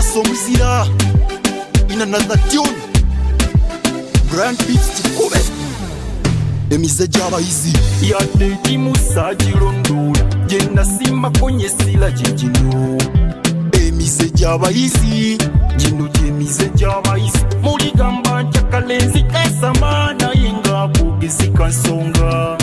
Somuzira in another tune. Grand beats to come. Emize jaba easy. Yadde kimusaji rondula Jena sima konye sila jijino. Emize jaba easy. Jino jemize jaba easy. Muligamba chakalenzi kasamana yenga bugezi kansonga.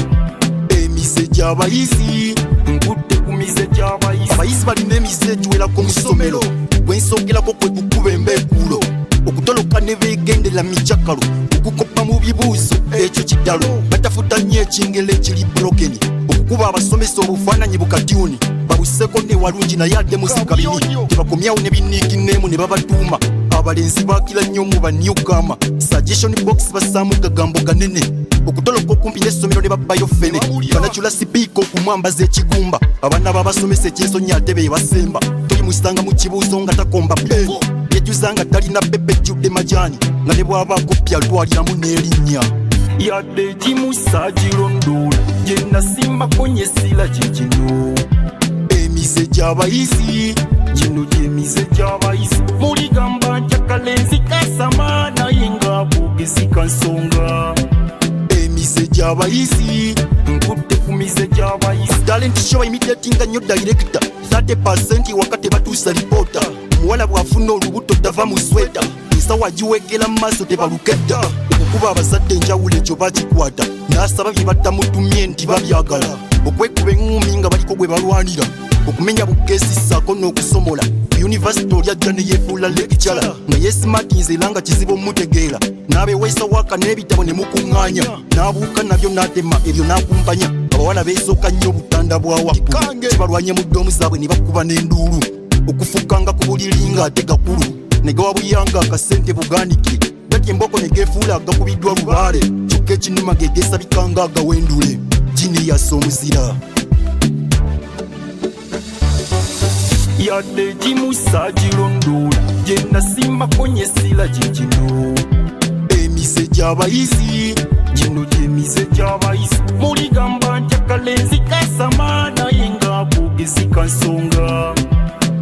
Emize jaba easy. Nkute kumize jaba easy. Abayizi balina emize juwela ku musomero. Bwensogerako kwe kukuba embekuulo. Okutoloka ne beegendera mijakalo. Okukopa mu bibuuzo ekyo kidalo. Batafuta nnyo ekingero ekiri brokeni. Okukuba abasomesa obufaananyi bukatyuni. Babuseko ne walungi naye adde muzika bini. Tebakomyawo ne biniikineemu ne babatuuma. Abalenzi baakira nnyo mu banyugama. Suggestion box basaamu gagambo ganene. Okutoloka okumpi n'essomero ne babbayo ffene. Banajula sipiika okumwambaza ekigumba. Abaana babasomesa ekyensonyi ate be basemba. Toyimusanga mu kibuuzo nga takomba peevu. Yejuza nga talina bebe ejjudde majaani. Nga ne bw'abaako pya lwaliramu n'erinnya. Yadde kimusaji rondula Jena sima konye sila jijino. Emize gy'abayizi. Jino jemize jaba easy. Muligamba chakalenzi kasamana yenga bugezi kansonga. Emize gy'abayizi. Nkute kumize jaba easy. Talent show imitatinga nnyo director. 30% wakati batuusa reporter. Muwala bw'afuna olubuto tava mu sweta. Ensawa giwegera mu maaso tebaluketta. Okukuba abazadde enjawulo ekyo bakikwata. N'asaba bye batamutumye nti babyagala. Okwekuba eŋŋumi nga baliko gwe balwanira. Okumenya bukeesi ssaako n'okusomola. University olyajja ne yeefuula lecturer. Nga yeesimatinze era nga kizibu omutegeera. N'abeweesa waka n'ebitabo ne mukuŋŋaanya. N'abuuka nabyo n'atema ebyo n'akumpanya. Abawala beesooka nnyo obutanda bwa waggulu. Kibalwanye mu ddoomu zaabwe ne bakuba n'enduulu. Okufukanga ku buliri ng'ate gakulu. Ne gawa buyanga akasente bugandikire. Gatya emboko ne geefuula agakubiddwa lubaale. Kyokka ekinuma ge geesabikanga agawendule. Genius omuzira. Yadde kimusaji rondula Jena sima konye sila jijino. Emize gy'abayizi. Jino jemize jaba easy. Muligamba chakalenzi kasamana yenga bugezi kansonga.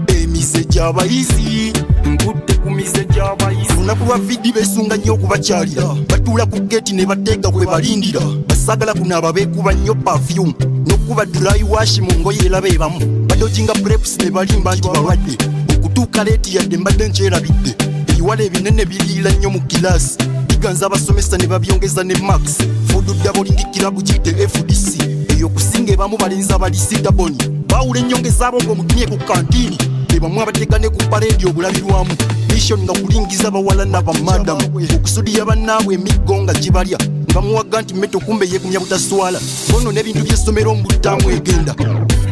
Emize gy'abayizi. Nkute kumize jaba easy. Olunaku lwa vidi beesunga nnyo okubakyalira. Batuula ku geeti ne bateeka kwe balindira. Basaagala kunaaba beekuba nnyo perfume. N'okuba dry wash mu ngoye era beebamu. Badojinga preps ne balimba nti balwadde. Okutuuka leeti yadde mbadde nkyerabidde. Ebiwala ebinene biriira nnyo mu kilaasi. Biganza abasomesa ne babyongeza ne max. Food double kirabu kiyite FDC. Eyo kusinga ebamu balenzi abalisi daboni. Baawula ennyongeza abo ng'omutumye ku kantiini. Bebamu abateeka ne ku paleedi obulabirwamu. Mission nga kulingiza bawala n'abamadamu. Okusudiya bannaabwe emiggo nga gibalya. Nga muwaga nti mmeto kumbe yeekumya butaswala. Bono n'ebintu by'essomero mbutamu egenda.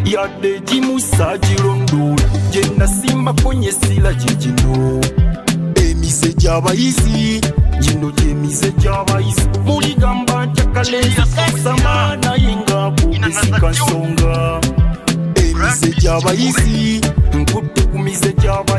Yadde kimusaji rondula Jena sima konye sila jijino. Emize gy'abayizi. Jino jemize jaba easy. Muligamba chakalenzi kasamana yenga bugezi kansonga. Emize gy'abayizi. Nkute kumize jaba